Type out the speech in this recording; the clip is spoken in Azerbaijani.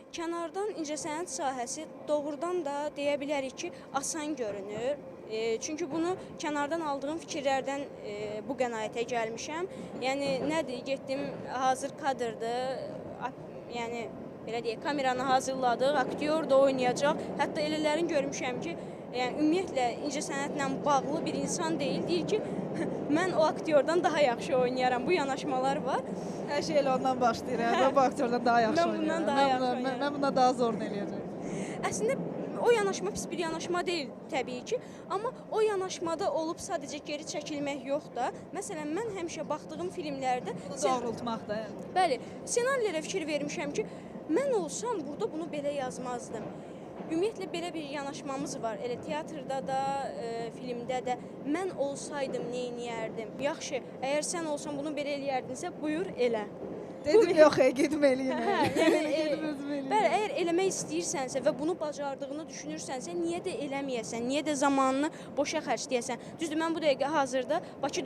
Kənardan incəsənət sahəsi doğrudan da deyə bilərik ki, asan görünür. Çünki bunu kənardan aldığım fikirlərdən bu qənaətə gəlmişəm. Yəni nədir, getdim, hazır kadrdır, yəni belə deyək, kameranı hazırladıq, aktyor da oynayacaq. Hətta elələrin görmüşəm ki, yəni ümumiyyətlə incəsənətlə bağlı bir insan deyil, deyir ki, mən o aktyordan daha yaxşı oynayaram. Bu yanaşmalar var. Hər şey elə ondan başlayır. Mən bu aktyordan daha yaxşı Mən bundan daha yaxşı oynayıram. Mən bundan daha zorunu eləyəcəm. Əslində o yanaşma pis bir yanaşma deyil təbii ki, amma o yanaşmada olub sadəcə geri çəkilmək yox da. Məsələn, mən həmişə baxdığım filmlərdə Doğrultmaq da. bəli, ssenarilərə fikir vermişəm ki, mən olsam burada bunu belə yazmazdım. Ümumiyyətlə belə bir yanaşmamız var. Elə teatrda da, filmdə də mən olsaydım nə edərdim? Yaxşı, əgər sən olsan bunu belə eləyərdinsə, buyur elə. Dedim yox, getməliyəm. Bəli, əgər eləmək istəyirsənsə və bunu bacardığını düşünürsənsə, niyə də eləməyəsən? Niyə də zamanını boşa xərcləyəsən? Düzdür, mən bu dəqiqə hazırda Bakı